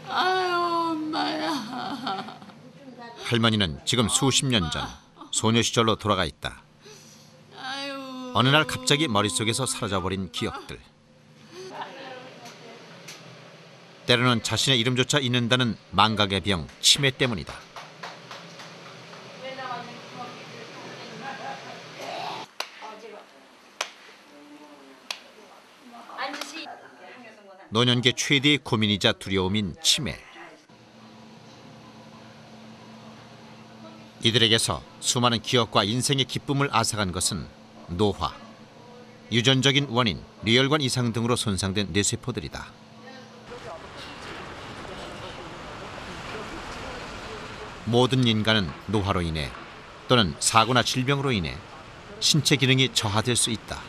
아유, 엄마야. 할머니는 지금 수십 년 전 소녀 시절로 돌아가 있다. 아유. 어느 날 갑자기 머릿속에서 사라져버린 기억들. 때로는 자신의 이름조차 잊는다는 망각의 병, 치매 때문이다. 노년기 최대의 고민이자 두려움인 치매. 이들에게서 수많은 기억과 인생의 기쁨을 앗아간 것은 노화, 유전적인 원인, 뇌혈관 이상 등으로 손상된 뇌세포들이다. 모든 인간은 노화로 인해 또는 사고나 질병으로 인해 신체 기능이 저하될 수 있다.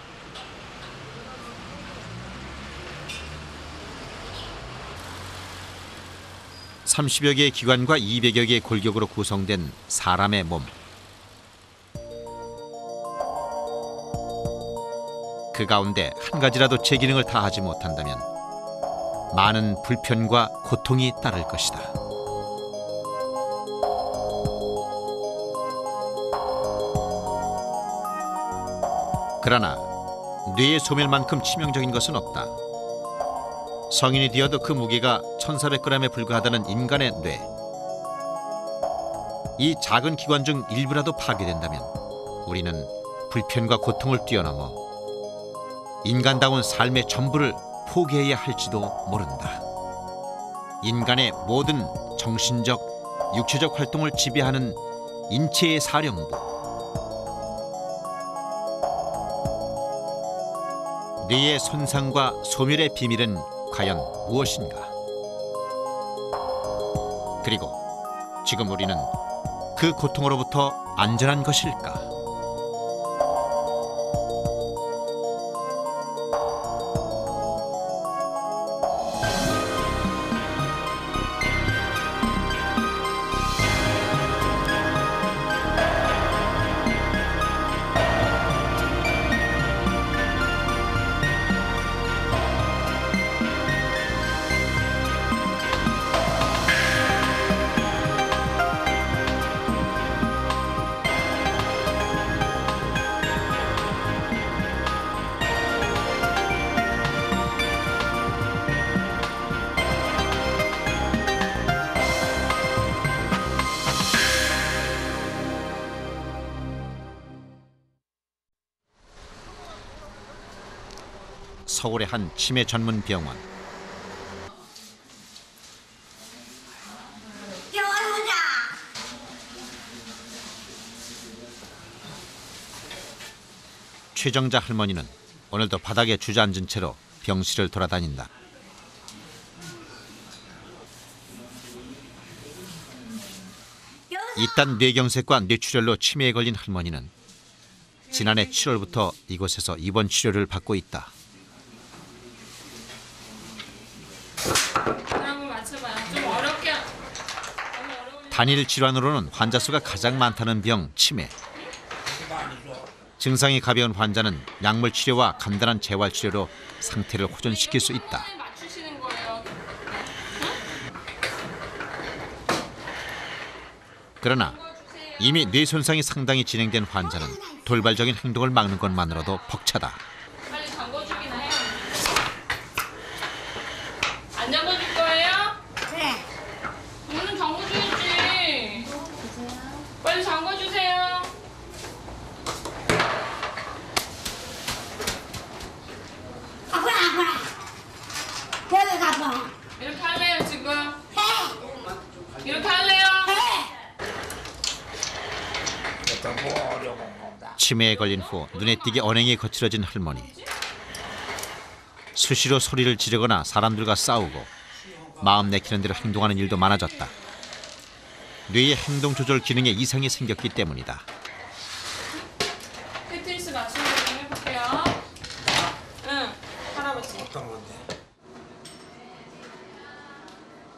(30여 개의 기관과 200여 개의 골격으로 구성된 사람의 몸. 그 가운데 한 가지라도 제 기능을 다하지 못한다면 많은 불편과 고통이 따를 것이다. 그러나 뇌의 소멸만큼 치명적인 것은 없다. 성인이 되어도 그 무게가 1400g에 불과하다는 인간의 뇌. 이 작은 기관 중 일부라도 파괴된다면 우리는 불편과 고통을 뛰어넘어 인간다운 삶의 전부를 포기해야 할지도 모른다. 인간의 모든 정신적, 육체적 활동을 지배하는 인체의 사령부. 뇌의 손상과 소멸의 비밀은 과연 무엇인가? 그리고 지금 우리는 그 고통으로부터 안전한 것일까? 서울의 한 치매 전문 병원. 최정자 할머니는 오늘도 바닥에 주저앉은 채로 병실을 돌아다닌다. 이딴 뇌경색과 뇌출혈로 치매에 걸린 할머니는 지난해 7월부터 이곳에서 입원 치료를 받고 있다. 단일 질환으로는 환자 수가 가장 많다는 병, 치매. 증상이 가벼운 환자는 약물 치료와 간단한 재활 치료로 상태를 호전시킬 수 있다. 그러나 이미 뇌 손상이 상당히 진행된 환자는 돌발적인 행동을 막는 것만으로도 벅차다. 빨리 잠궈주긴 해요. 안 잠궈줄 거예요? 그래. 문은 잠궈줘야지. 빨리 잠궈주세요. 아파라. 여기 가봐. 이렇게 할래요 지금? 해. 이렇게 할래요? 치매에 걸린 후 눈에 띄게 언행이 거칠어진 할머니. 수시로 소리를 지르거나 사람들과 싸우고 마음 내키는 대로 행동하는 일도 많아졌다. 뇌의 행동 조절 기능에 이상이 생겼기 때문이다. 테트리스 맞추는 거 좀 해볼게요. 응, 할아버지.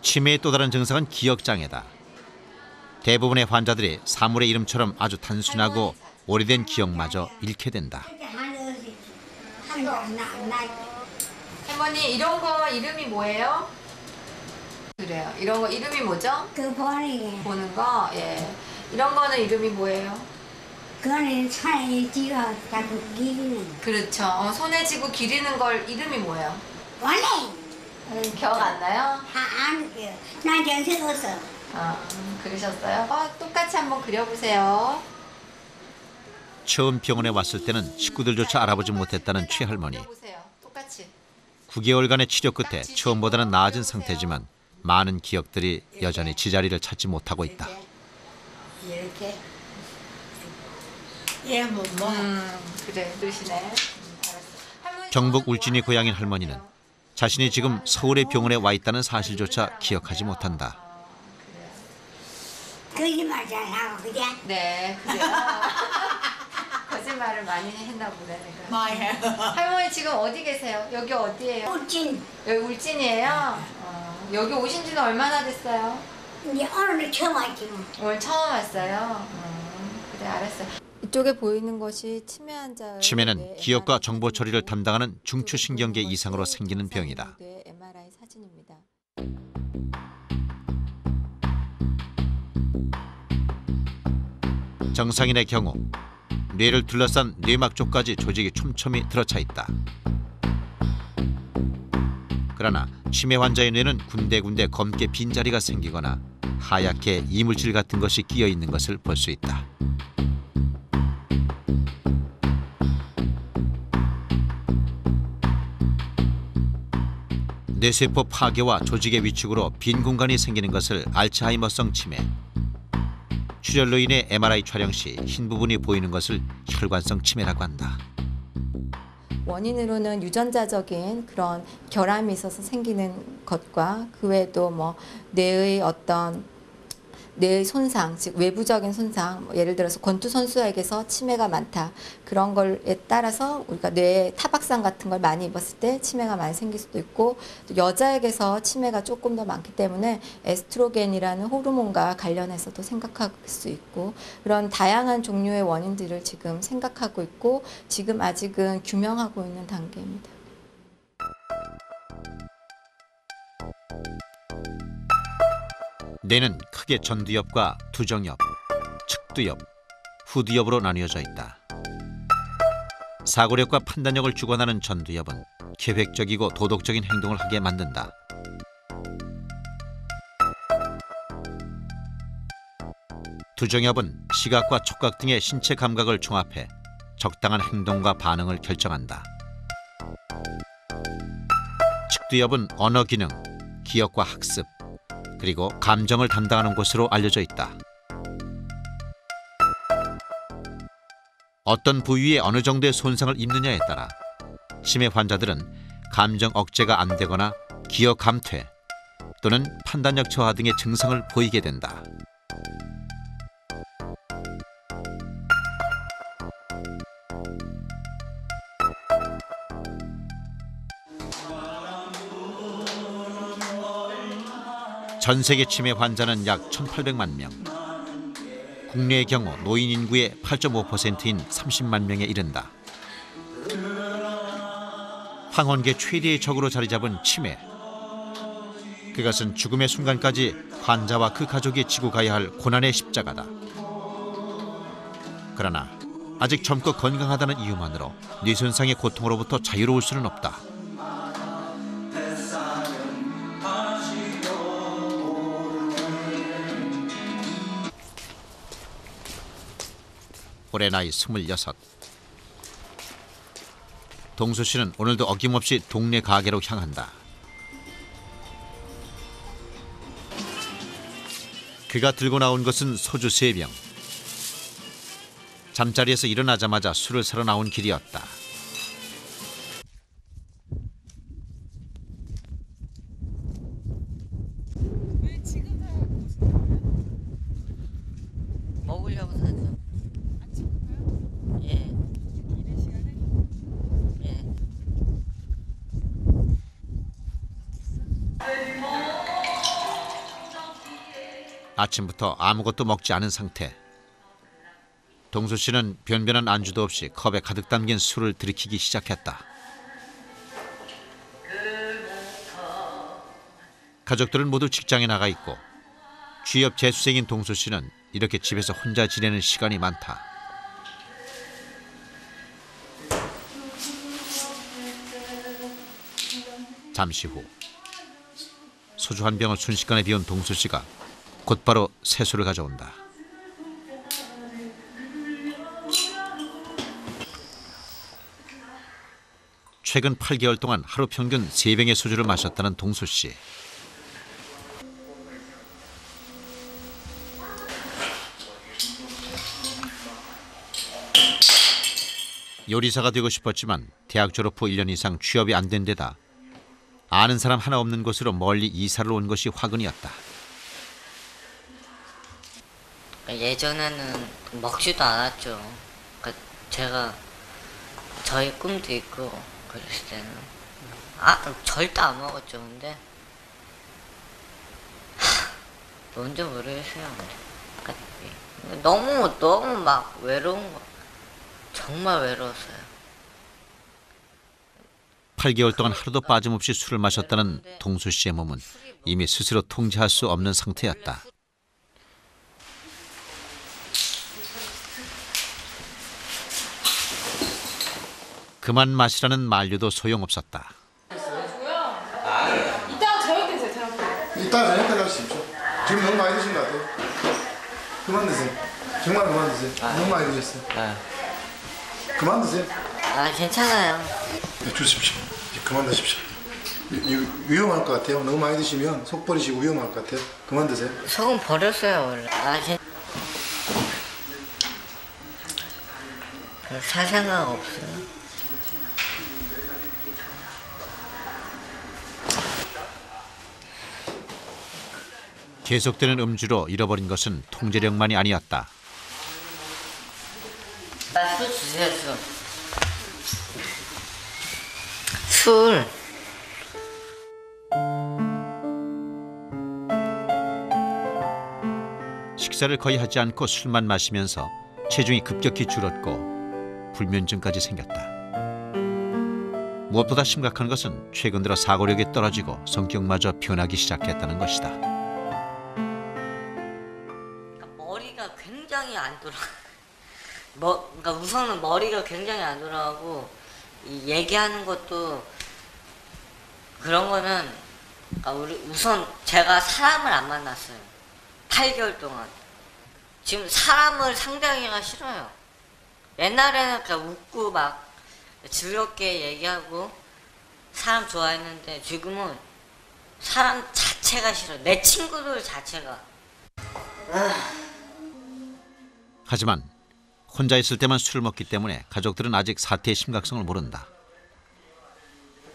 치매의 또 다른 증상은 기억장애다. 대부분의 환자들이 사물의 이름처럼 아주 단순하고 오래된 기억마저 잃게 된다. 할머니 이런 거 이름이 뭐예요? 그래요. 이런 거 이름이 뭐죠? 그 보니 보는 거? 예. 이런 거는 이름이 뭐예요? 그거는 손에 쥐어 가지고 기리는 그렇죠. 손에 쥐고 기리는 걸 이름이 뭐예요? 원래 기억 안 나요? 안 그래요. 난 정신 없어. 그러셨어요? 똑같이 한번 그려보세요. 처음 병원에 왔을 때는 식구들조차 알아보지 못했다는 최할머니. 그려보세요. 똑같이. 9개월간의 치료 끝에 처음보다는 나아진 상태지만 많은 기억들이 여전히 제자리를 찾지 못하고 있다. 이렇게 얘뭐 그래. 그러시네. 알았어. 할머니 경북 저는 울진이 뭐 고향인 하는 할머니는 거예요? 자신이 지금 서울의 병원에 와 있다는 사실조차 기억하지 못한다. 거짓말 잘하고 그래. 네, 그래요. 거짓말을 많이 했나 보네, 내가. 많이 해. 할머니 지금 어디 계세요? 여기 어디예요? 울진 여기 울진이에요? 여기 오신 지는 얼마나 됐어요? 이제 오늘 처음 왔지 뭐. 오늘 처음 왔어요? 그래, 알았어요. 이쪽에 보이는 것이 치매 환자의 치매는 기억과 정보 처리를 담당하는 중추신경계 이상으로 생기는 병이다. MRI 사진입니다. 정상인의 경우 뇌를 둘러싼 뇌막 쪽까지 조직이 촘촘히 들어차 있다. 그러나 치매 환자의 뇌는 군데군데 검게 빈자리가 생기거나 하얗게 이물질 같은 것이 끼어 있는 것을 볼 수 있다. 뇌세포 파괴와 조직의 위축으로 빈 공간이 생기는 것을 알츠하이머성 치매. 출혈로 인해 MRI 촬영 시 흰 부분이 보이는 것을 혈관성 치매라고 한다. 원인으로는 유전자적인 그런 결함이 있어서 생기는 것과 그 외에도 뭐 뇌의 어떤 뇌의 손상, 즉 외부적인 손상, 예를 들어서 권투 선수에게서 치매가 많다. 그런 걸에 따라서 우리가 뇌에 타박상 같은 걸 많이 입었을 때 치매가 많이 생길 수도 있고, 또 여자에게서 치매가 조금 더 많기 때문에 에스트로겐이라는 호르몬과 관련해서도 생각할 수 있고, 그런 다양한 종류의 원인들을 지금 생각하고 있고 지금 아직은 규명하고 있는 단계입니다. 뇌는 크게 전두엽과 두정엽, 측두엽, 후두엽으로 나뉘어져 있다. 사고력과 판단력을 주관하는 전두엽은 계획적이고 도덕적인 행동을 하게 만든다. 두정엽은 시각과 촉각 등의 신체 감각을 종합해 적당한 행동과 반응을 결정한다. 측두엽은 언어 기능, 기억과 학습, 그리고 감정을 담당하는 곳으로 알려져 있다. 어떤 부위에 어느 정도의 손상을 입느냐에 따라 치매 환자들은 감정 억제가 안 되거나 기억 감퇴 또는 판단력 저하 등의 증상을 보이게 된다. 전 세계 치매 환자는 약 1,800만 명. 국내의 경우 노인 인구의 8.5%인 30만 명에 이른다. 황혼계 최대의 적으로 자리 잡은 치매. 그것은 죽음의 순간까지 환자와 그 가족이 지고 가야 할 고난의 십자가다. 그러나 아직 젊고 건강하다는 이유만으로 뇌손상의 고통으로부터 자유로울 수는 없다. 올해 나이 26. 동수 씨는 오늘도 어김없이 동네 가게로 향한다. 그가 들고 나온 것은 소주 3병. 잠자리에서 일어나자마자 술을 사러 나온 길이었다. 왜 지금 사고 오신 거예요? 먹으려고 샀어. 아침부터요? 예, 이른 시간에? 예. 아침부터 아무것도 먹지 않은 상태. 동수 씨는 변변한 안주도 없이 컵에 가득 담긴 술을 들이키기 시작했다. 가족들은 모두 직장에 나가 있고 취업 재수생인 동수 씨는 이렇게 집에서 혼자 지내는 시간이 많다. 잠시 후 소주 한 병을 순식간에 비운 동수 씨가 곧바로 세수를 가져온다. 최근 8개월 동안 하루 평균 3병의 소주를 마셨다는 동수 씨. 요리사가 되고 싶었지만 대학 졸업 후 1년 이상 취업이 안 된 데다 아는 사람 하나 없는 곳으로 멀리 이사를 온 것이 화근이었다. 예전에는 먹지도 않았죠. 그러니까 제가 저희 꿈도 있고 그랬을 때는 절대 안 먹었죠. 근데 뭔지 모르겠어요. 그러니까 너무 막 외로운 거, 정말 외로웠어요. 8개월 동안 하루도 빠짐없이 술을 마셨다는 동수 씨의 몸은 이미 스스로 통제할 수 없는 상태였다. 그만 마시라는 만류도 소용없었다. 이따가 저녁 드세요, 저녁. 이따 저녁까지 할 수 있죠. 지금 너무 많이 드신 것 같아요. 그만 드세요. 정말 그만 드세요. 너무 많이 드셨어요. 그만 드세요. 괜찮아요. 네, 주십시오. 이제 그만 드십시오. 위험할 것 같아요. 너무 많이 드시면 속 버리시고 위험할 것 같아요. 그만 드세요. 속은 버렸어요 원래. 살 생각 없어요. 계속되는 음주로 잃어버린 것은 통제력만이 아니었다. 술 주세요. 술. 식사를 거의 하지 않고 술만 마시면서 체중이 급격히 줄었고 불면증까지 생겼다. 무엇보다 심각한 것은 최근 들어 사고력이 떨어지고 성격마저 변하기 시작했다는 것이다. 머리가 굉장히 안 돌아. 그러니까 우선은 머리가 굉장히 안 돌아가고 이 얘기하는 것도 그런 거는 그러니까 우선 제가 사람을 안 만났어요. 8개월 동안. 지금 사람을 상대하기가 싫어요. 옛날에는 그냥 웃고 막 즐겁게 얘기하고 사람 좋아했는데 지금은 사람 자체가 싫어요. 내 친구들 자체가. 하지만 혼자 있을 때만 술을 먹기 때문에 가족들은 아직 사태의 심각성을 모른다.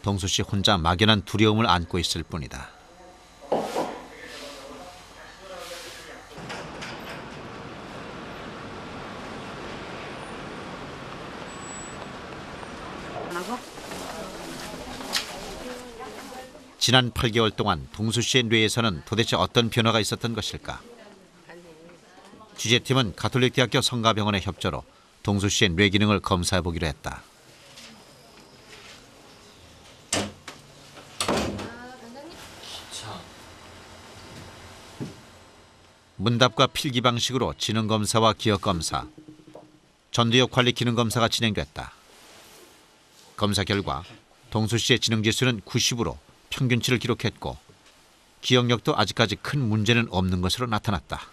동수 씨 혼자 막연한 두려움을 안고 있을 뿐이다. 지난 8개월 동안 동수 씨의 뇌에서는 도대체 어떤 변화가 있었던 것일까? 취재팀은 가톨릭대학교 성가병원의 협조로 동수 씨의 뇌 기능을 검사해 보기로 했다. 문답과 필기 방식으로 지능 검사와 기억 검사, 전두엽 관리 기능 검사가 진행됐다. 검사 결과 동수 씨의 지능 지수는 90으로 평균치를 기록했고 기억력도 아직까지 큰 문제는 없는 것으로 나타났다.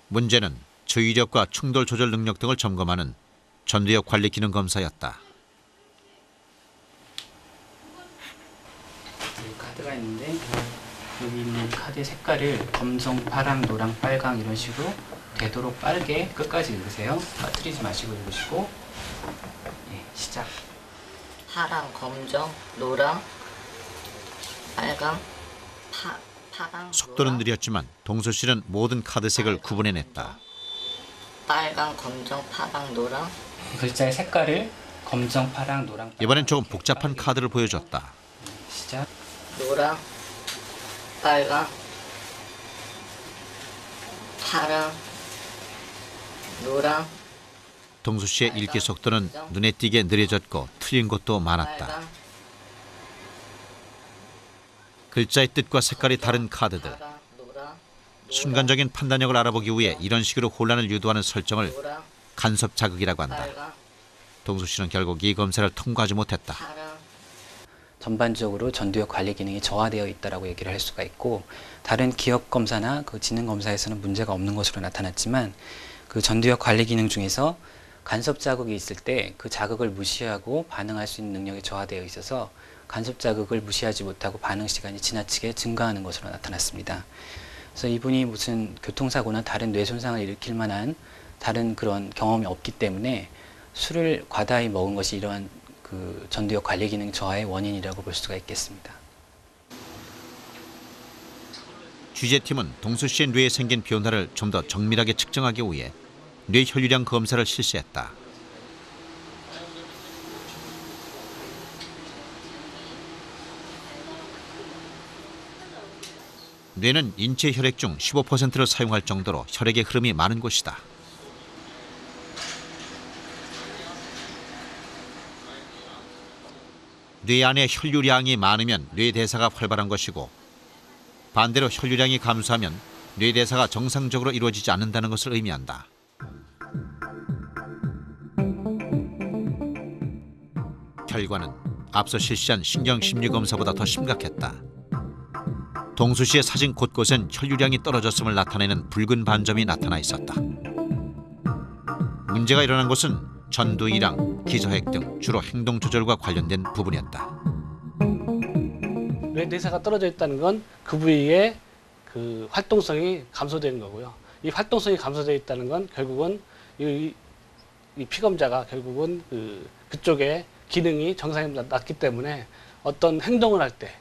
문제는 주의력과 충돌 조절 능력 등을 점검하는 전두엽 관리 기능 검사였다. 카드가 있는데 여기 있는 카드의 색깔을 검정, 파랑, 노랑, 빨강 이런 식으로 되도록 빠르게 끝까지 읽으세요. 빠뜨리지 마시고 읽으시고. 예, 시작. 파랑, 검정, 노랑, 빨강, 파랑, 속도는 노랑, 느렸지만 동수 씨는 모든 카드색을 구분해냈다. 빨강, 검정, 파랑, 노랑. 글자의 색깔을 검정, 파랑, 노랑, 빨강, 이번엔 조금 복잡한 카드를 보여줬다. 시작. 노랑, 빨강, 파랑, 노랑, 동수 씨의 읽기 속도는 눈에 띄게 느려졌고 틀린 것도 많았다. 빨강, 글자의 뜻과 색깔이 다른 카드들. 파랑, 노랑, 순간적인 판단력을 알아보기 위해 이런 식으로 혼란을 유도하는 설정을 노랑, 간섭 자극이라고 한다. 빨강, 동수 씨는 결국 이 검사를 통과하지 못했다. 파랑. 전반적으로 전두엽 관리 기능이 저하되어 있다라고 얘기를 할 수가 있고, 다른 기억 검사나 그 지능 검사에서는 문제가 없는 것으로 나타났지만, 그 전두엽 관리 기능 중에서 간섭 자극이 있을 때 그 자극을 무시하고 반응할 수 있는 능력이 저하되어 있어서 간섭 자극을 무시하지 못하고 반응 시간이 지나치게 증가하는 것으로 나타났습니다. 그래서 이분이 무슨 교통사고나 다른 뇌 손상을 일으킬 만한 다른 그런 경험이 없기 때문에 술을 과다히 먹은 것이 이러한 그 전두엽 관리 기능 저하의 원인이라고 볼 수가 있겠습니다. 취재팀은 동수 씨의 뇌에 생긴 변화를 좀 더 정밀하게 측정하기 위해 뇌 혈류량 검사를 실시했다. 뇌는 인체 혈액 중 15%를 사용할 정도로 혈액의 흐름이 많은 곳이다. 뇌 안에 혈류량이 많으면 뇌대사가 활발한 것이고, 반대로 혈류량이 감소하면 뇌대사가 정상적으로 이루어지지 않는다는 것을 의미한다. 결과는 앞서 실시한 신경심리검사보다 더 심각했다. 동수 씨의 사진 곳곳엔 혈류량이 떨어졌음을 나타내는 붉은 반점이 나타나 있었다. 문제가 일어난 곳은 전두이랑 기저핵 등 주로 행동 조절과 관련된 부분이었다. 뇌대사가 떨어져 있다는 건 그 부위의 그 활동성이 감소되는 거고요. 이 활동성이 감소되어 있다는 건 결국은 이 피검자가 결국은 그쪽에 기능이 정상이 낮기 때문에 어떤 행동을 할 때,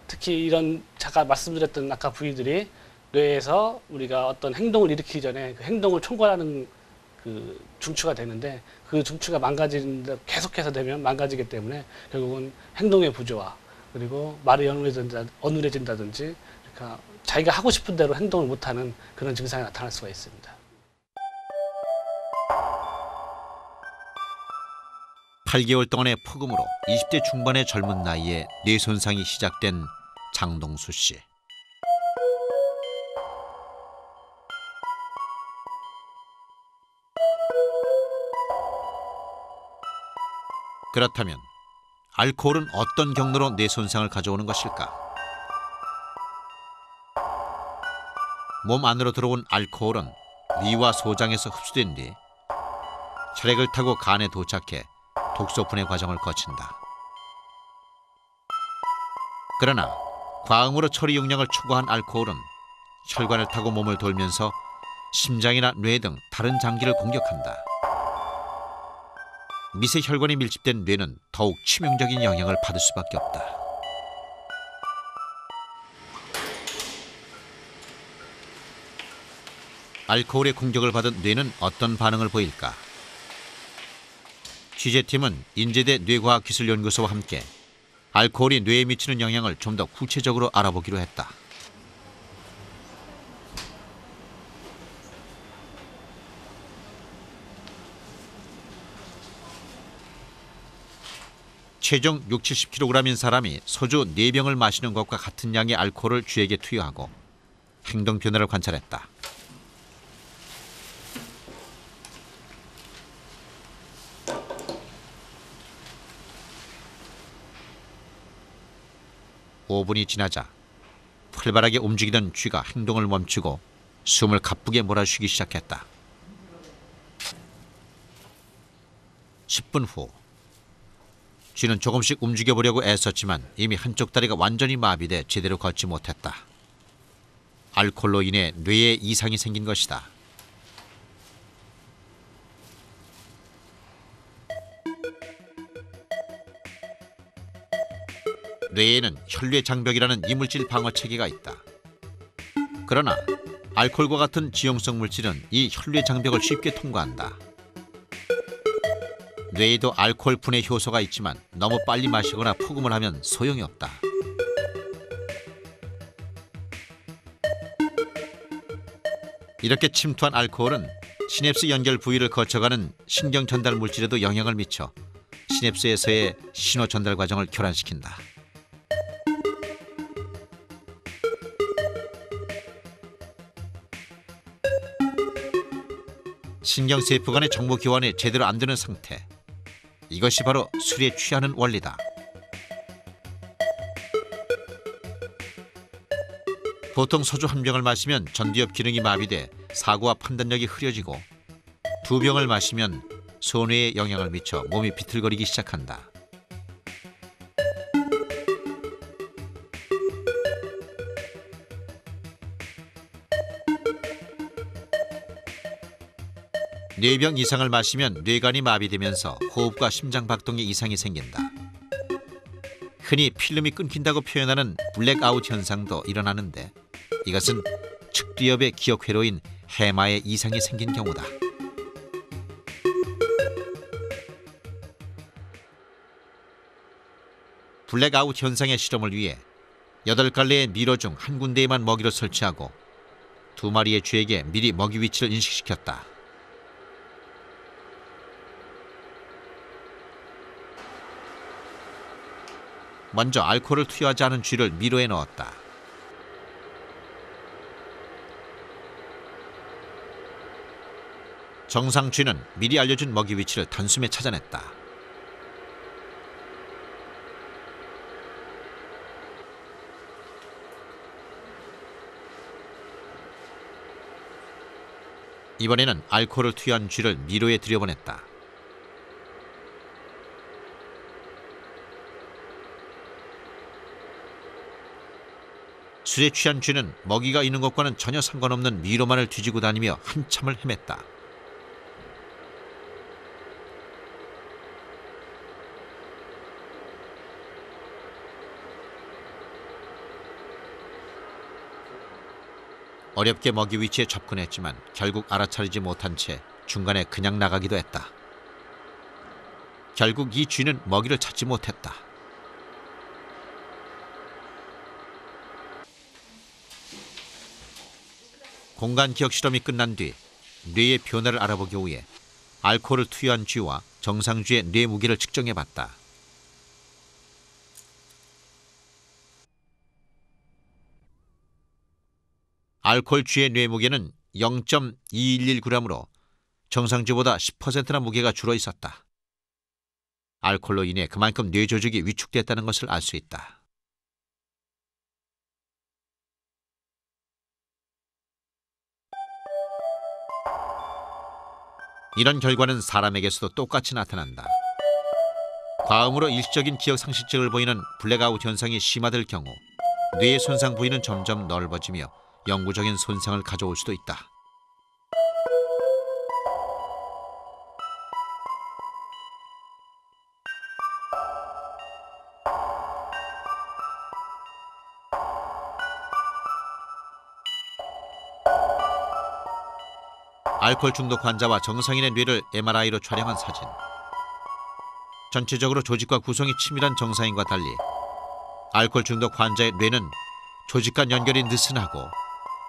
특히 이런 잠깐 말씀드렸던 아까 부위들이 뇌에서 우리가 어떤 행동을 일으키기 전에 그 행동을 총괄하는 그 중추가 되는데, 그 중추가 계속해서 되면 망가지기 때문에 결국은 행동의 부조화, 그리고 말이 어눌해진다든지, 그러니까 자기가 하고 싶은 대로 행동을 못하는 그런 증상이 나타날 수가 있습니다. 8개월 동안의 폭음으로 20대 중반의 젊은 나이에 뇌 손상이 시작된 장동수 씨. 그렇다면 알코올은 어떤 경로로 뇌 손상을 가져오는 것일까? 몸 안으로 들어온 알코올은 위와 소장에서 흡수된 뒤 혈액을 타고 간에 도착해 독소분해 과정을 거친다. 그러나 과음으로 처리 용량을 초과한 알코올은 혈관을 타고 몸을 돌면서 심장이나 뇌 등 다른 장기를 공격한다. 미세 혈관이 밀집된 뇌는 더욱 치명적인 영향을 받을 수밖에 없다. 알코올의 공격을 받은 뇌는 어떤 반응을 보일까? 취재팀은 인제대 뇌과학기술연구소와 함께 알코올이 뇌에 미치는 영향을 좀 더 구체적으로 알아보기로 했다. 체중 60-70kg인 사람이 소주 4병을 마시는 것과 같은 양의 알코올을 쥐에게 투여하고 행동 변화를 관찰했다. (5분이) 지나자 활발하게 움직이던 쥐가 행동을 멈추고 숨을 가쁘게 몰아쉬기 시작했다. 10분 후 쥐는 조금씩 움직여보려고 애썼지만 이미 한쪽 다리가 완전히 마비돼 제대로 걷지 못했다. 알코올로 인해 뇌에 이상이 생긴 것이다. 뇌에는 혈뇌 장벽이라는 이물질 방어 체계가 있다. 그러나 알코올과 같은 지용성 물질은 이 혈뇌 장벽을 쉽게 통과한다. 뇌에도 알코올 분해 효소가 있지만 너무 빨리 마시거나 폭음을 하면 소용이 없다. 이렇게 침투한 알코올은 시냅스 연결 부위를 거쳐가는 신경 전달 물질에도 영향을 미쳐 시냅스에서의 신호 전달 과정을 교란시킨다. 신경세포 간의 정보 교환이 제대로 안 되는 상태. 이것이 바로 술에 취하는 원리다. 보통 소주 한 병을 마시면 전두엽 기능이 마비돼 사고와 판단력이 흐려지고, 2병을 마시면 소뇌에 영향을 미쳐 몸이 비틀거리기 시작한다. 네 병 이상을 마시면 뇌관이 마비되면서 호흡과 심장 박동에 이상이 생긴다. 흔히 필름이 끊긴다고 표현하는 블랙아웃 현상도 일어나는데, 이것은 측두엽의 기억 회로인 해마에 이상이 생긴 경우다. 블랙아웃 현상의 실험을 위해 8갈래의 미로 중 한 군데에만 먹이를 설치하고 2마리의 쥐에게 미리 먹이 위치를 인식시켰다. 먼저 알코올을 투여하지 않은 쥐를 미로에 넣었다. 정상 쥐는 미리 알려준 먹이 위치를 단숨에 찾아냈다. 이번에는 알코올을 투여한 쥐를 미로에 들여보냈다. 술에 취한 쥐는 먹이가 있는 것과는 전혀 상관없는 미로만을 뒤지고 다니며 한참을 헤맸다. 어렵게 먹이 위치에 접근했지만 결국 알아차리지 못한 채 중간에 그냥 나가기도 했다. 결국 이 쥐는 먹이를 찾지 못했다. 공간 기억 실험이 끝난 뒤 뇌의 변화를 알아보기 위해 알코올을 투여한 쥐와 정상 쥐의 뇌 무게를 측정해봤다. 알코올 쥐의 뇌 무게는 0.211g으로 정상 쥐보다 10%나 무게가 줄어 있었다. 알코올로 인해 그만큼 뇌 조직이 위축됐다는 것을 알 수 있다. 이런 결과는 사람에게서도 똑같이 나타난다. 과음으로 일시적인 기억 상실증을 보이는 블랙아웃 현상이 심화될 경우 뇌의 손상 부위는 점점 넓어지며 영구적인 손상을 가져올 수도 있다. 알코올 중독 환자와 정상인의 뇌를 MRI로 촬영한 사진. 전체적으로 조직과 구성이 치밀한 정상인과 달리 알코올 중독 환자의 뇌는 조직 간 연결이 느슨하고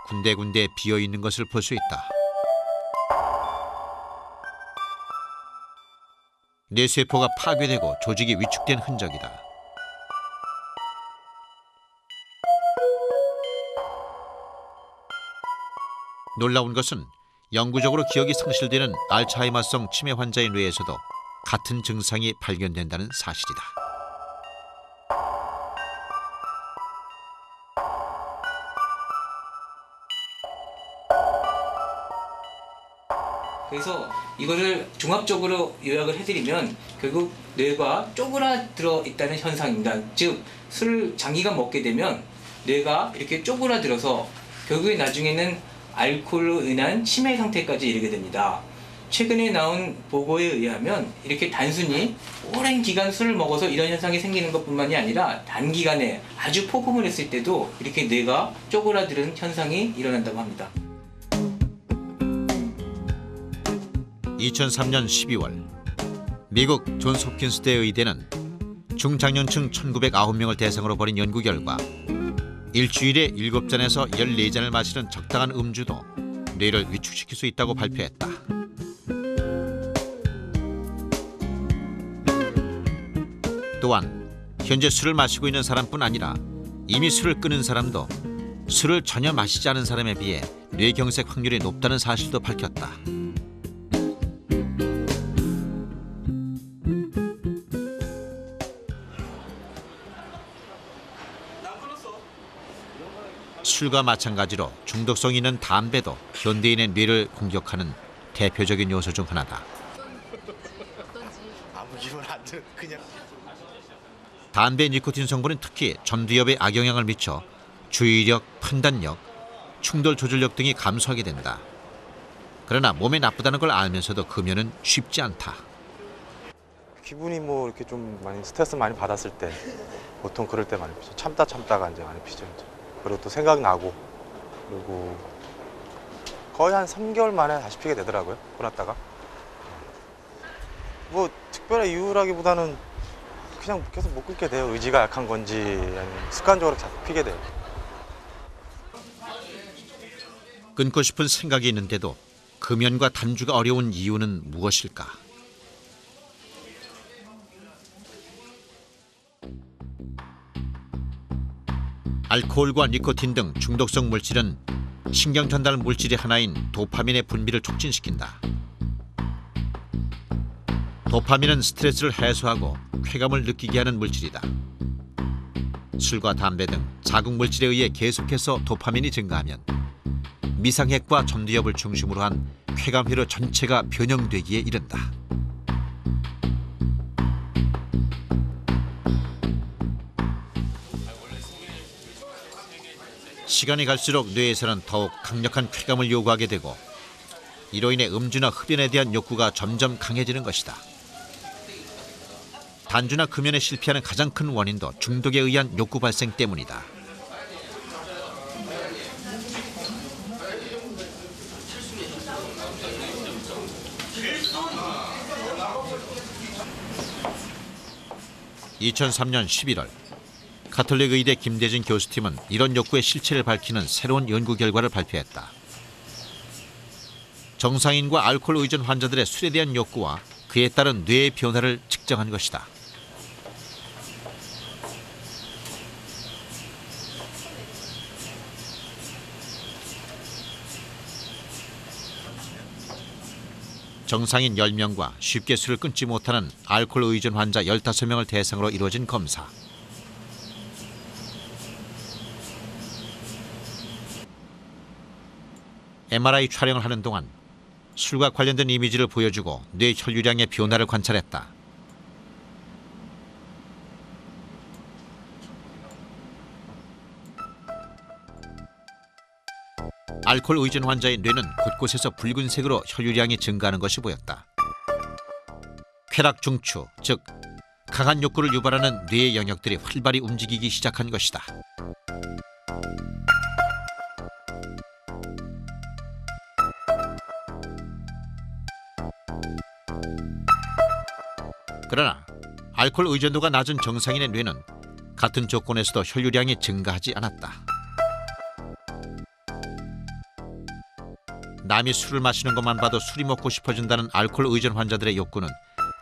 군데군데 비어있는 것을 볼 수 있다. 뇌세포가 파괴되고 조직이 위축된 흔적이다. 놀라운 것은 영구적으로 기억이 상실되는 알츠하이머성 치매 환자의 뇌에서도 같은 증상이 발견된다는 사실이다. 그래서 이거를 종합적으로 요약을 해드리면 결국 뇌가 쪼그라들어 있다는 현상입니다. 즉 술을 장기간 먹게 되면 뇌가 이렇게 쪼그라들어서 결국에 나중에는 알코올로 인한 치매 상태까지 이르게 됩니다. 최근에 나온 보고에 의하면 이렇게 단순히 오랜 기간 술을 먹어서 이런 현상이 생기는 것뿐만이 아니라 단기간에 아주 폭음을 했을 때도 이렇게 뇌가 쪼그라드는 현상이 일어난다고 합니다. 2003년 12월 미국 존스 홉킨스대 의대는 중장년층 1909명을 대상으로 벌인 연구 결과 일주일에 7잔에서 14잔을 마시는 적당한 음주도 뇌를 위축시킬 수 있다고 발표했다. 또한 현재 술을 마시고 있는 사람뿐 아니라 이미 술을 끊은 사람도 술을 전혀 마시지 않은 사람에 비해 뇌경색 확률이 높다는 사실도 밝혔다. 술과 마찬가지로 중독성 있는 담배도 현대인의 뇌를 공격하는 대표적인 요소 중 하나다. 아무 기분 안 들, 그냥. 담배 니코틴 성분은 특히 전두엽에 악영향을 미쳐 주의력, 판단력, 충돌 조절력 등이 감소하게 된다. 그러나 몸에 나쁘다는 걸 알면서도 금연은 쉽지 않다. 기분이 뭐 이렇게 좀 많이 스트레스 많이 받았을 때 보통 그럴 때 많이 피죠. 참다가 이제 많이 피죠. 이제. 그리고 또 생각나고 그리고 거의 한 3개월 만에 다시 피게 되더라고요. 끊었다가. 뭐 특별한 이유라기보다는 그냥 계속 못 끊게 돼요. 의지가 약한 건지 아니면 습관적으로 자꾸 피게 돼요. 끊고 싶은 생각이 있는데도 금연과 단주가 어려운 이유는 무엇일까? 알코올과 니코틴 등 중독성 물질은 신경 전달 물질의 하나인 도파민의 분비를 촉진시킨다. 도파민은 스트레스를 해소하고 쾌감을 느끼게 하는 물질이다. 술과 담배 등 자극 물질에 의해 계속해서 도파민이 증가하면 미상핵과 전두엽을 중심으로 한 쾌감회로 전체가 변형되기에 이른다. 시간이 갈수록 뇌에서는 더욱 강력한 쾌감을 요구하게 되고 이로 인해 음주나 흡연에 대한 욕구가 점점 강해지는 것이다. 단주나 금연에 실패하는 가장 큰 원인도 중독에 의한 욕구 발생 때문이다. (2003년 11월) 가톨릭 의대 김대진 교수팀은 이런 욕구의 실체를 밝히는 새로운 연구 결과를 발표했다. 정상인과 알코올 의존 환자들의 술에 대한 욕구와 그에 따른 뇌의 변화를 측정한 것이다. 정상인 10명과 쉽게 술을 끊지 못하는 알코올 의존 환자 15명을 대상으로 이루어진 검사. MRI 촬영을 하는 동안 술과 관련된 이미지를 보여주고 뇌 혈류량의 변화를 관찰했다. 알코올 의존 환자의 뇌는 곳곳에서 붉은색으로 혈류량이 증가하는 것이 보였다. 쾌락 중추, 즉 강한 욕구를 유발하는 뇌의 영역들이 활발히 움직이기 시작한 것이다. 그러나 알코올 의존도가 낮은 정상인의 뇌는 같은 조건에서도 혈류량이 증가하지 않았다. 남이 술을 마시는 것만 봐도 술이 먹고 싶어진다는 알코올 의존 환자들의 욕구는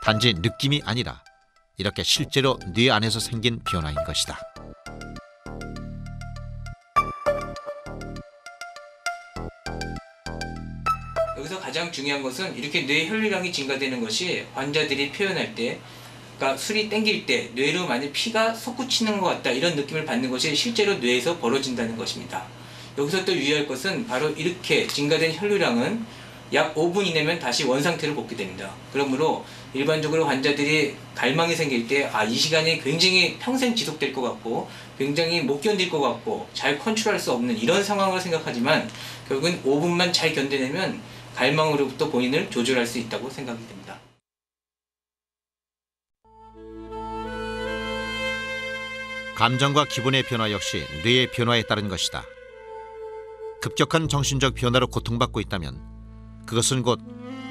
단지 느낌이 아니라 이렇게 실제로 뇌 안에서 생긴 변화인 것이다. 여기서 가장 중요한 것은 이렇게 뇌 혈류량이 증가되는 것이 환자들이 표현할 때, 그러니까 술이 땡길 때 뇌로 많이 피가 솟구치는 것 같다, 이런 느낌을 받는 것이 실제로 뇌에서 벌어진다는 것입니다. 여기서 또 유의할 것은 바로 이렇게 증가된 혈류량은 약 5분 이내면 다시 원상태로 복귀됩니다. 그러므로 일반적으로 환자들이 갈망이 생길 때 이 시간이 굉장히 평생 지속될 것 같고 굉장히 못 견딜 것 같고 잘 컨트롤할 수 없는 이런 상황을 생각하지만 결국은 5분만 잘 견뎌내면 갈망으로부터 본인을 조절할 수 있다고 생각이 됩니다. 감정과 기분의 변화 역시 뇌의 변화에 따른 것이다. 급격한 정신적 변화로 고통받고 있다면 그것은 곧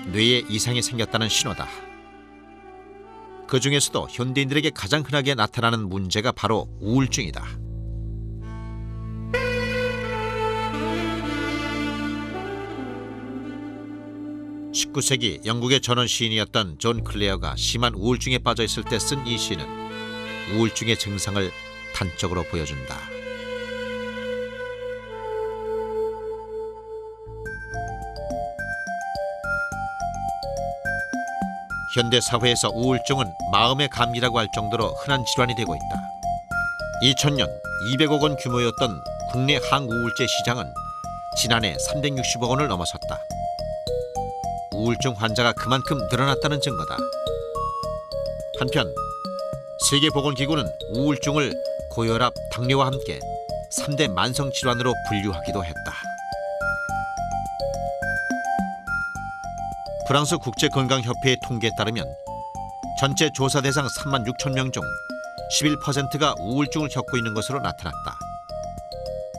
뇌에 이상이 생겼다는 신호다. 그 중에서도 현대인들에게 가장 흔하게 나타나는 문제가 바로 우울증이다. (19세기) 영국의 전원 시인이었던 존 클레어가 심한 우울증에 빠져 있을 때 쓴 이 시는 우울증의 증상을 단적으로 보여준다. 현대 사회에서 우울증은 마음의 감기라고 할 정도로 흔한 질환이 되고 있다. 2000년 200억 원 규모였던 국내 항우울제 시장은 지난해 360억 원을 넘어섰다. 우울증 환자가 그만큼 늘어났다는 증거다. 한편 세계보건기구는 우울증을 고혈압, 당뇨와 함께 3대 만성질환으로 분류하기도 했다. 프랑스 국제건강협회의 통계에 따르면 전체 조사 대상 3만 6천 명 중 11%가 우울증을 겪고 있는 것으로 나타났다.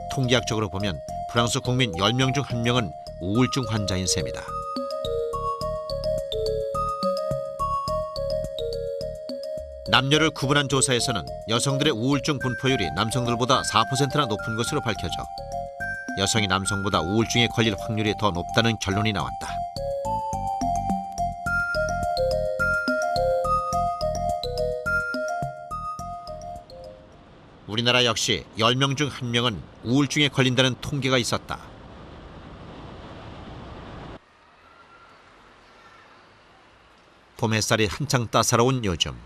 통계학적으로 보면 프랑스 국민 10명 중 1명은 우울증 환자인 셈이다. 남녀를 구분한 조사에서는 여성들의 우울증 분포율이 남성들보다 4%나 높은 것으로 밝혀져 여성이 남성보다 우울증에 걸릴 확률이 더 높다는 결론이 나왔다. 우리나라 역시 10명 중 1명은 우울증에 걸린다는 통계가 있었다. 봄 햇살이 한창 따사로운 요즘,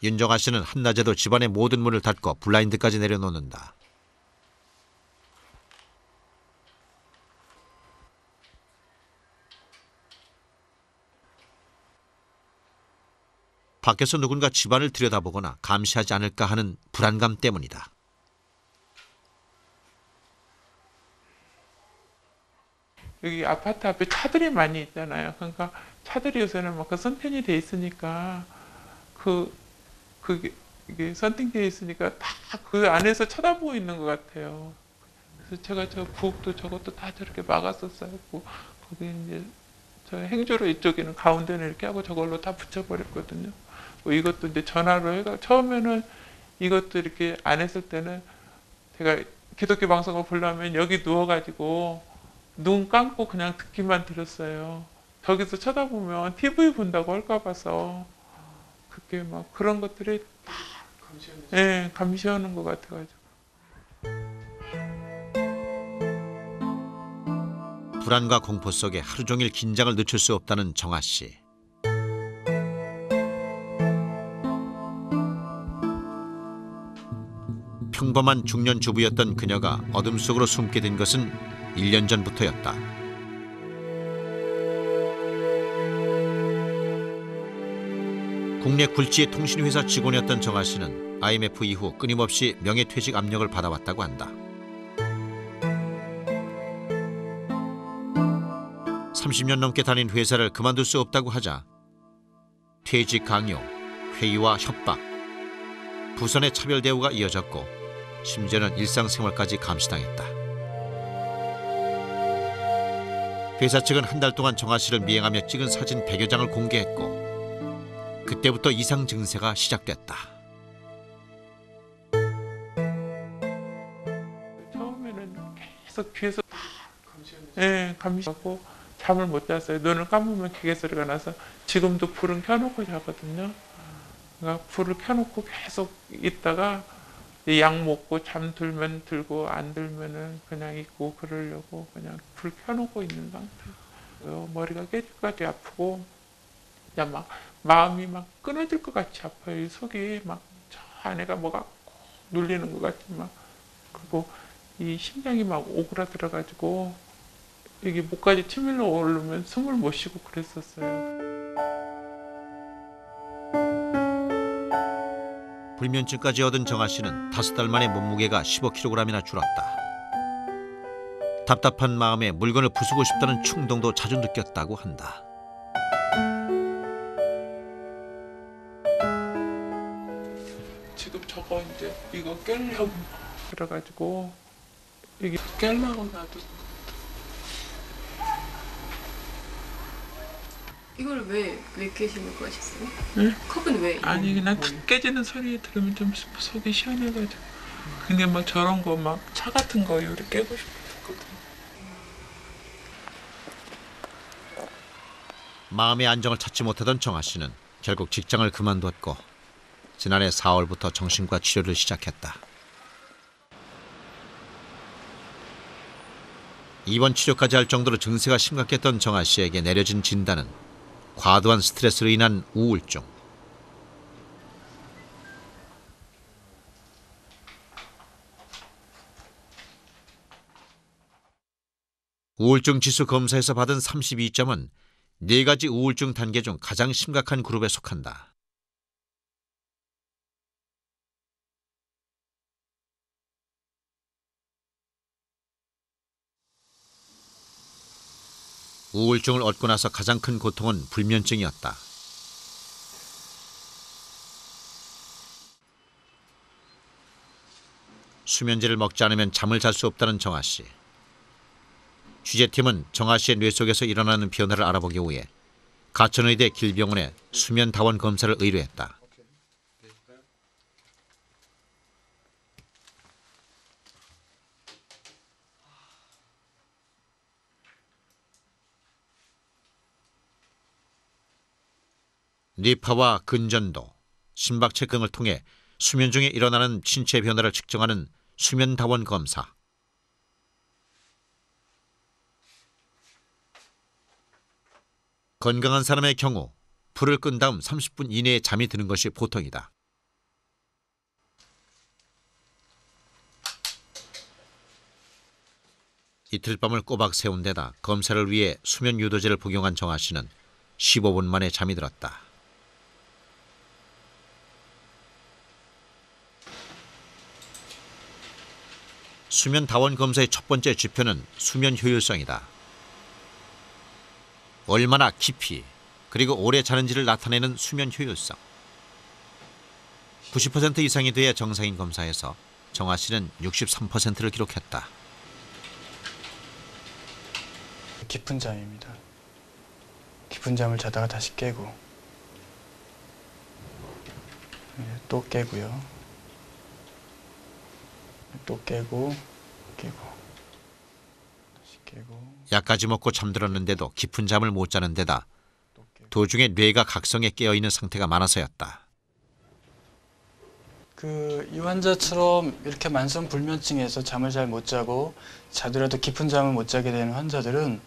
윤정아 씨는 한낮에도 집안의 모든 문을 닫고 블라인드까지 내려놓는다. 밖에서 누군가 집안을 들여다보거나 감시하지 않을까 하는 불안감 때문이다. 여기 아파트 앞에 차들이 많이 있잖아요. 그러니까 차들이 요새는 막 그 선텐이 돼 있으니까 이게 선팅돼 있으니까 다 그 안에서 쳐다보고 있는 것 같아요. 그래서 제가 저 부엌도 저것도 다 저렇게 막았었어요. 거기 이제 저 행주로 이쪽에는 가운데는 이렇게 하고 저걸로 다 붙여버렸거든요. 뭐 이것도 이제 전화로 해가 처음에는 이것도 이렇게 안 했을 때는 제가 기독교 방송을 보려면 여기 누워가지고 눈 감고 그냥 듣기만 들었어요. 저기서 쳐다보면 TV 본다고 할까 봐서 그게 막 그런 것들이 다 감시하는 것 같아가지고. 불안과 공포 속에 하루 종일 긴장을 늦출 수 없다는 정아 씨. 평범한 중년 주부였던 그녀가 어둠 속으로 숨게 된 것은 1년 전부터였다. 국내 굴지의 통신회사 직원이었던 정아 씨는 IMF 이후 끊임없이 명예퇴직 압력을 받아왔다고 한다. 30년 넘게 다닌 회사를 그만둘 수 없다고 하자 퇴직 강요, 회의와 협박, 부선의 차별 대우가 이어졌고 심지어는 일상생활까지 감시당했다. 회사 측은 한 달 동안 정아 씨를 미행하며 찍은 사진 100여 장을 공개했고 그때부터 이상 증세가 시작됐다. 처음에는 계속 뒤에서 감시하고 잠을 못 잤어요. 눈을 감으면 기계 소리가 나서 지금도 불은 켜놓고 자거든요. 그러니까 불을 켜놓고 계속 있다가 약 먹고 잠들면 들고 안 들면은 그냥 있고 그러려고 그냥 불 켜놓고 있는 상태예요. 머리가 깨질까지 아프고 그냥 막 마음이 막 끊어질 것 같이 아파요. 이 속이 막 저 안에가 뭐가 꼭 눌리는 것 같이 막. 그리고 이 심장이 막 오그라들어가지고 여기 목까지 치밀러 오르면 숨을 못 쉬고 그랬었어요. 불면증까지 얻은 정아 씨는 5달 만에 몸무게가 15kg이나 줄었다. 답답한 마음에 물건을 부수고 싶다는 충동도 자주 느꼈다고 한다. 지금 저거 이제 이거 깰려고 그래가지고 이게 깰려고 나도. 이걸 왜 깨시는 거셨어요? 응? 컵은 왜? 아니 그냥 탁 깨지는 소리 들으면 좀 속이 시원해가지고. 근데 막 저런 거 막 차 같은 거 요리 깨고 싶었거든. 마음의 안정을 찾지 못하던 정아 씨는 결국 직장을 그만뒀고 지난해 4월부터 정신과 치료를 시작했다. 입원 치료까지 할 정도로 증세가 심각했던 정아 씨에게 내려진 진단은 과도한 스트레스로 인한 우울증. 우울증 지수 검사에서 받은 32점은 4가지 우울증 단계 중 가장 심각한 그룹에 속한다. 우울증을 얻고 나서 가장 큰 고통은 불면증이었다. 수면제를 먹지 않으면 잠을 잘 수 없다는 정아 씨. 취재팀은 정아 씨의 뇌 속에서 일어나는 변화를 알아보기 위해 가천의대 길병원에 수면다원 검사를 의뢰했다. 뇌파와 근전도, 심박 체크 등을 통해 수면 중에 일어나는 신체 변화를 측정하는 수면다원 검사. 건강한 사람의 경우 불을 끈 다음 30분 이내에 잠이 드는 것이 보통이다. 이틀 밤을 꼬박 세운 데다 검사를 위해 수면 유도제를 복용한 정아 씨는 15분 만에 잠이 들었다. 수면 다원 검사의 첫 번째 지표는 수면 효율성이다. 얼마나 깊이 그리고 오래 자는지를 나타내는 수면 효율성. 90% 이상이 돼야 정상인 검사에서 정아 씨는 63%를 기록했다. 깊은 잠입니다. 깊은 잠을 자다가 다시 깨고 또 깨고요. 또 깨고 다시 깨고. 약까지 먹고 잠들었는데도 깊은 잠을 못 자는 데다 도중에 뇌가 각성해 깨어있는 상태가 많아서였다. 이 환자처럼 이렇게 만성 불면증에서 잠을 잘 못 자고 자더라도 깊은 잠을 못 자게 되는 환자들은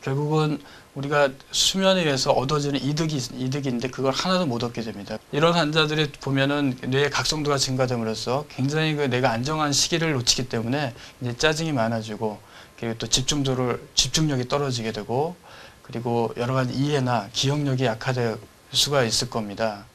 결국은 우리가 수면에 의해서 얻어지는 이득인데 그걸 하나도 못 얻게 됩니다. 이런 환자들이 보면은 뇌의 각성도가 증가됨으로써 굉장히 뇌가 안정한 시기를 놓치기 때문에 이제 짜증이 많아지고 그리고 또 집중력이 떨어지게 되고 그리고 여러 가지 이해나 기억력이 약화될 수가 있을 겁니다.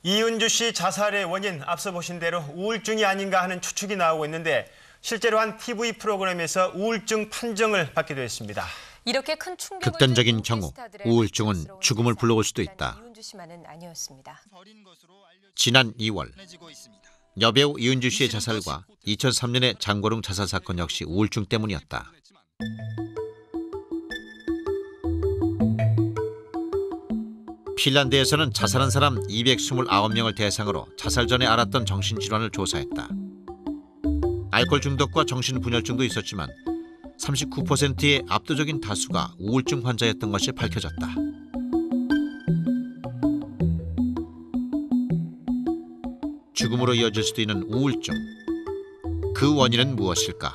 이은주 씨 자살의 원인 앞서 보신 대로 우울증이 아닌가 하는 추측이 나오고 있는데 실제로 한 TV 프로그램에서 우울증 판정을 받기도 했습니다. 이렇게 큰 충격을 극단적인 경우 우울증은 죽음을 불러올 수도 있다. 지난 2월 여배우 이은주 씨의 자살과 2003년의 장고릉 자살 사건 역시 우울증 때문이었다. 핀란드에서는 자살한 사람 229명을 대상으로 자살 전에 알았던 정신질환을 조사했다. 알코올 중독과 정신분열증도 있었지만 39%의 압도적인 다수가 우울증 환자였던 것이 밝혀졌다. 죽음으로 이어질 수도 있는 우울증. 그 원인은 무엇일까?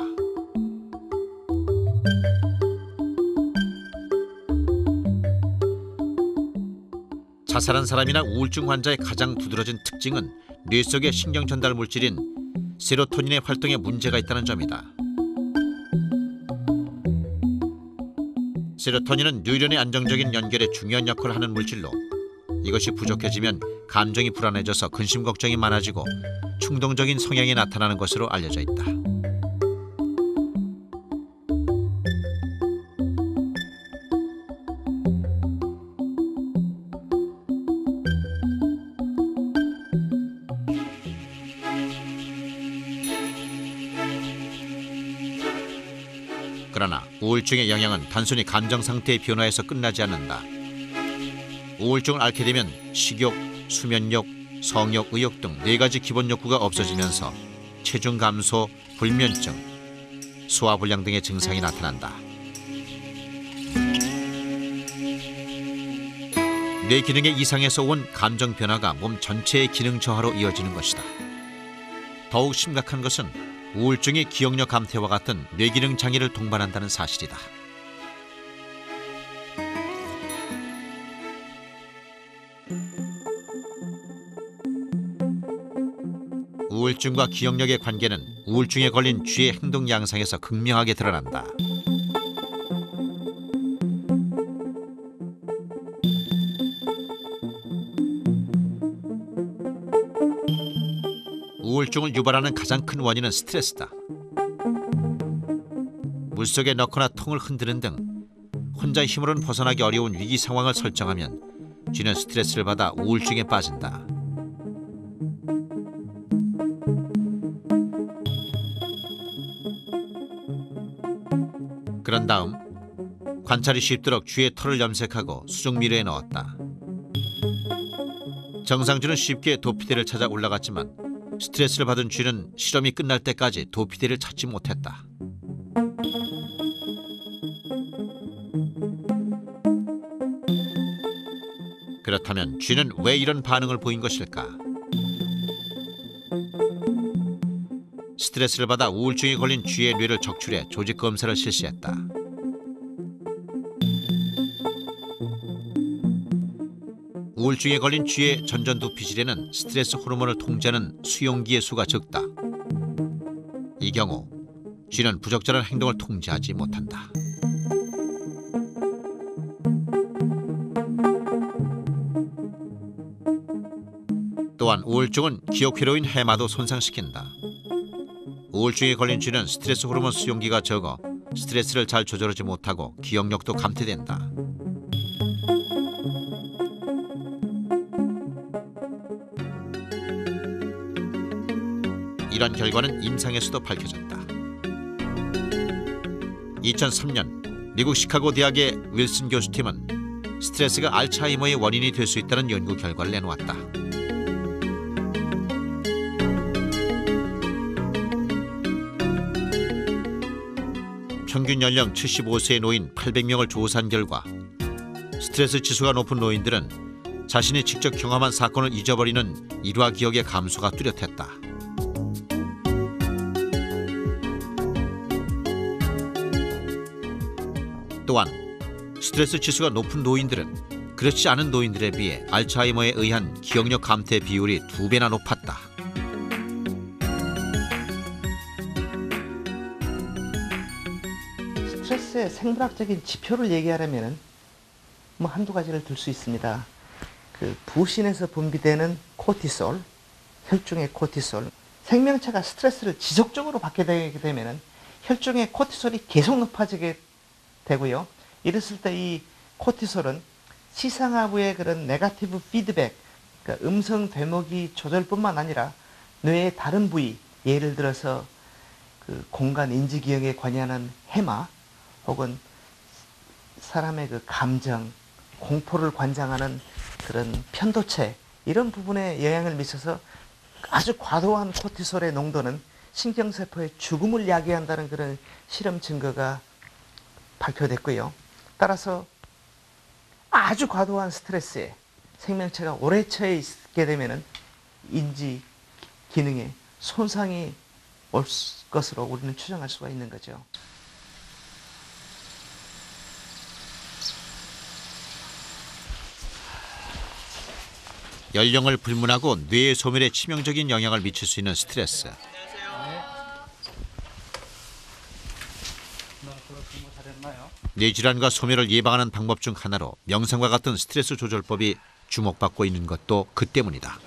자살한 사람이나 우울증 환자의 가장 두드러진 특징은 뇌 속의 신경 전달 물질인 세로토닌의 활동에 문제가 있다는 점이다. 세로토닌은 뇌련의 안정적인 연결에 중요한 역할을 하는 물질로 이것이 부족해지면 감정이 불안해져서 근심 걱정이 많아지고 충동적인 성향이 나타나는 것으로 알려져 있다. 그러나 우울증의 영향은 단순히 감정 상태의 변화에서 끝나지 않는다. 우울증을 앓게 되면 식욕, 수면욕, 성욕, 의욕 등 4가지 기본 욕구가 없어지면서 체중 감소, 불면증, 소화불량 등의 증상이 나타난다. 뇌 기능의 이상에서 온 감정 변화가 몸 전체의 기능 저하로 이어지는 것이다. 더욱 심각한 것은 우울증이 기억력 감퇴와 같은 뇌기능 장애를 동반한다는 사실이다. 우울증과 기억력의 관계는 우울증에 걸린 쥐의 행동 양상에서 극명하게 드러난다. 우울증을 유발하는 가장 큰 원인은 스트레스다. 물속에 넣거나 통을 흔드는 등 혼자 힘으로는 벗어나기 어려운 위기 상황을 설정하면 쥐는 스트레스를 받아 우울증에 빠진다. 그런 다음 관찰이 쉽도록 쥐의 털을 염색하고 수정미래에 넣었다. 정상쥐는 쉽게 도피대를 찾아 올라갔지만 스트레스를 받은 쥐는 실험이 끝날 때까지 도피대를 찾지 못했다. 그렇다면 쥐는 왜 이런 반응을 보인 것일까? 스트레스를 받아 우울증에 걸린 쥐의 뇌를 적출해 조직 검사를 실시했다. 우울증에 걸린 쥐의 전전두피질에는 스트레스 호르몬을 통제하는 수용기의 수가 적다. 이 경우 쥐는 부적절한 행동을 통제하지 못한다. 또한 우울증은 기억회로인 해마도 손상시킨다. 우울증에 걸린 쥐는 스트레스 호르몬 수용기가 적어 스트레스를 잘 조절하지 못하고 기억력도 감퇴된다. 이런 결과는 임상에서도 밝혀졌다. 2003년 미국 시카고 대학의 윌슨 교수팀은 스트레스가 알츠하이머의 원인이 될 수 있다는 연구 결과를 내놓았다. 평균 연령 75세의 노인 800명을 조사한 결과 스트레스 지수가 높은 노인들은 자신이 직접 경험한 사건을 잊어버리는 일화 기억의 감소가 뚜렷했다. 또한 스트레스 지수가 높은 노인들은 그렇지 않은 노인들에 비해 알츠하이머에 의한 기억력 감퇴 비율이 2배나 높았다. 스트레스의 생물학적인 지표를 얘기하려면 뭐 한두 가지를 들 수 있습니다. 그 부신에서 분비되는 코티솔, 혈중의 코티솔. 생명체가 스트레스를 지속적으로 받게 되게 되면 혈중의 코티솔이 계속 높아지게 되고요. 이랬을 때 이 코티솔은 시상하부의 그런 네거티브 피드백, 그러니까 음성 되먹이 조절뿐만 아니라 뇌의 다른 부위, 예를 들어서 그 공간 인지 기억에 관여하는 해마, 혹은 사람의 그 감정, 공포를 관장하는 그런 편도체, 이런 부분에 영향을 미쳐서 아주 과도한 코티솔의 농도는 신경세포의 죽음을 야기한다는 그런 실험 증거가 발표됐고요. 따라서 아주 과도한 스트레스에 생명체가 오래 처해 있게 되면 인지 기능에 손상이 올 것으로 우리는 추정할 수가 있는 거죠. 연령을 불문하고 뇌의 소멸에 치명적인 영향을 미칠 수 있는 스트레스. 뇌질환과 소멸을 예방하는 방법 중 하나로 명상과 같은 스트레스 조절법이 주목받고 있는 것도 그 때문이다.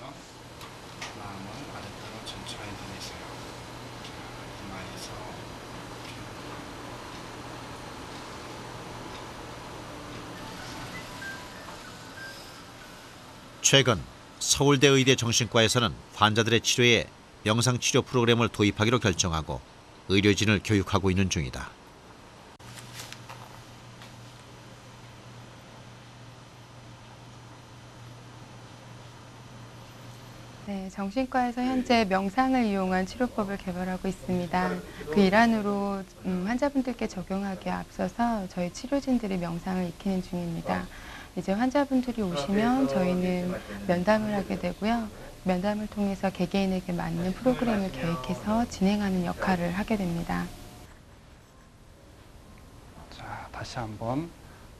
최근 서울대 의대 정신과에서는 환자들의 치료에 명상치료 프로그램을 도입하기로 결정하고 의료진을 교육하고 있는 중이다. 네, 정신과에서 현재 명상을 이용한 치료법을 개발하고 있습니다. 그 일환으로 환자분들께 적용하기에 앞서서 저희 치료진들이 명상을 익히는 중입니다. 이제 환자분들이 오시면 저희는 면담을 하게 되고요. 면담을 통해서 개개인에게 맞는 프로그램을 계획해서 진행하는 역할을 하게 됩니다. 자, 다시 한번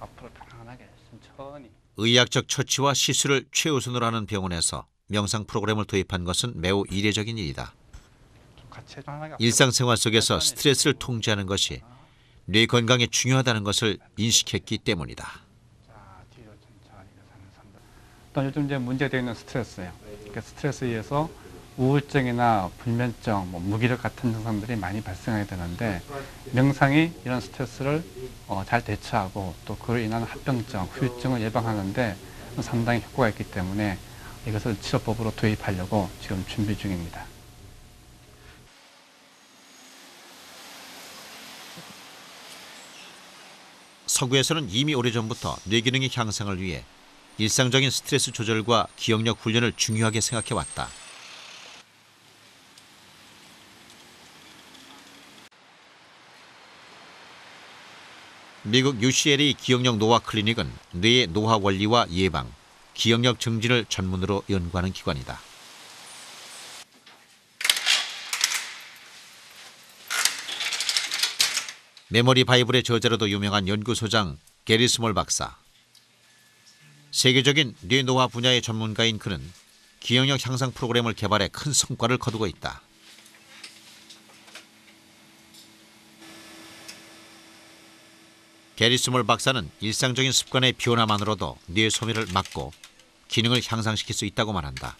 앞으로 편안하게 천천히. 의학적 처치와 시술을 최우선으로 하는 병원에서 명상 프로그램을 도입한 것은 매우 이례적인 일이다. 일상생활 속에서 스트레스를 통제하는 것이 뇌 건강에 중요하다는 것을 인식했기 때문이다. 일단 요즘 이제 문제되어 있는 스트레스예요. 그러니까 스트레스에 의해서 우울증이나 불면증, 무기력 같은 증상들이 많이 발생하게 되는데 명상이 이런 스트레스를 잘 대처하고 또 그로 인한 합병증, 후유증을 예방하는데 상당히 효과가 있기 때문에 이것을 치료법으로 도입하려고 지금 준비 중입니다. 서구에서는 이미 오래전부터 뇌기능의 향상을 위해 일상적인 스트레스 조절과 기억력 훈련을 중요하게 생각해왔다. 미국 UCLA 기억력 노화 클리닉은 뇌의 노화 원리와 예방, 기억력 증진을 전문으로 연구하는 기관이다. 메모리 바이블의 저자로도 유명한 연구소장 게리 스몰 박사. 세계적인 뇌노화 분야의 전문가인 그는 기억력 향상 프로그램을 개발해 큰 성과를 거두고 있다. 게리 스몰 박사는 일상적인 습관의 변화만으로도 뇌 소멸을 막고 기능을 향상시킬 수 있다고 말한다.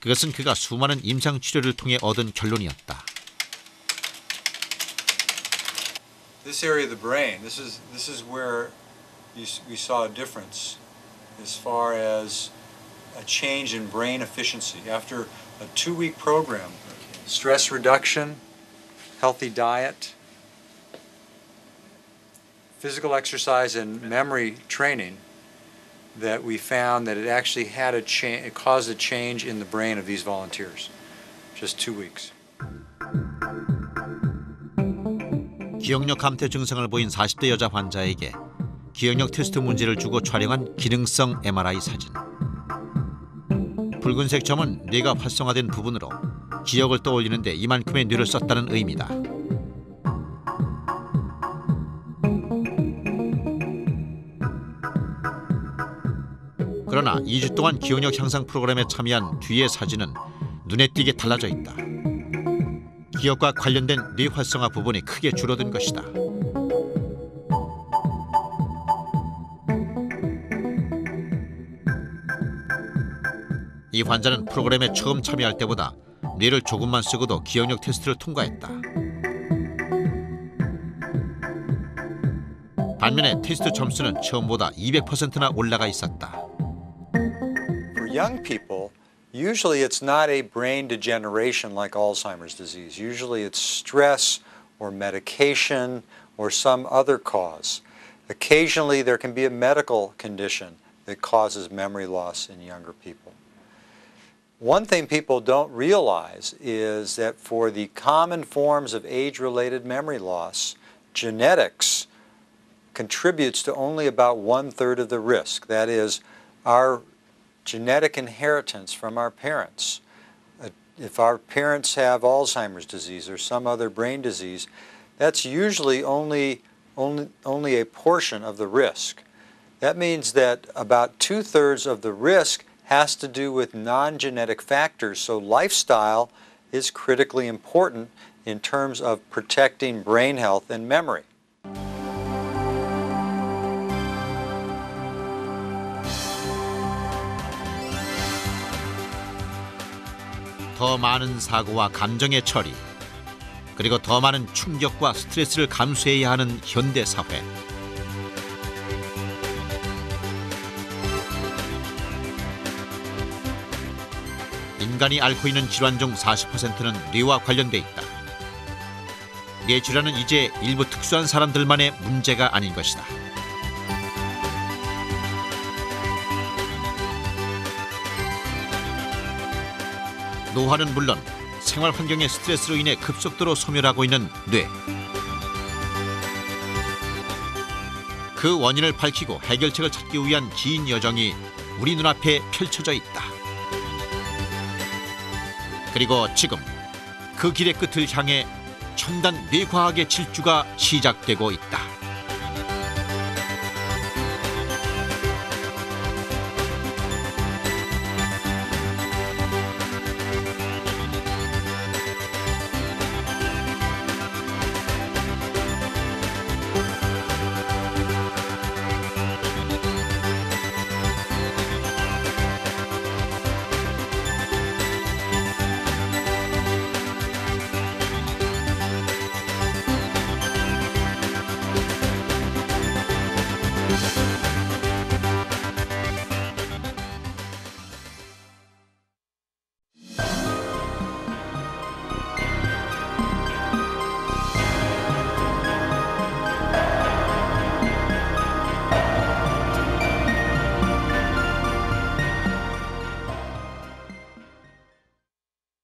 그것은 그가 수많은 임상 치료를 통해 얻은 결론이었다. This area of the brain, this is where we saw a difference as far as a change in brain efficiency after a 2-week program. Stress reduction, healthy diet, physical exercise and memory training, that we found that it actually had it caused a change in the brain of these volunteers. Just 2 weeks. 기억력 감퇴 증상을 보인 40대 여자 환자에게 기억력 테스트 문제를 주고 촬영한 기능성 MRI 사진. 붉은색 점은 뇌가 활성화된 부분으로 기억을 떠올리는데 이만큼의 뇌를 썼다는 의미다. 그러나 2주 동안 기억력 향상 프로그램에 참여한 뒤의 사진은 눈에 띄게 달라져 있다. 기억과 관련된 뇌 활성화 부분이 크게 줄어든 것이다. 이 환자는 프로그램에 처음 참여할 때보다 뇌를 조금만 쓰고도 기억력 테스트를 통과했다. 반면에 테스트 점수는 처음보다 200%나 올라가 있었다. For young people, usually it's not a brain degeneration like Alzheimer's disease. Usually it's stress or medication or some other cause. Occasionally there can be a medical condition that causes memory loss in younger people. One thing people don't realize is that for the common forms of age-related memory loss, genetics contributes to only about 1/3 of the risk. That is, our genetic inheritance from our parents. If our parents have Alzheimer's disease or some other brain disease, that's usually only a portion of the risk. That means that about 2/3 of the risk has to do with non-genetic factors, so lifestyle is critically important in terms of protecting brain health and memory. 더 많은 사고와 감정의 처리, 그리고 더 많은 충격과 스트레스를 감수해야 하는 현대 사회. 인간이 앓고 있는 질환 중 40%는 뇌와 관련돼 있다. 뇌 질환은 이제 일부 특수한 사람들만의 문제가 아닌 것이다. 노화는 물론 생활 환경의 스트레스로 인해 급속도로 소멸하고 있는 뇌. 그 원인을 밝히고 해결책을 찾기 위한 긴 여정이 우리 눈앞에 펼쳐져 있다. 그리고 지금 그 길의 끝을 향해 첨단 뇌과학의 질주가 시작되고 있다.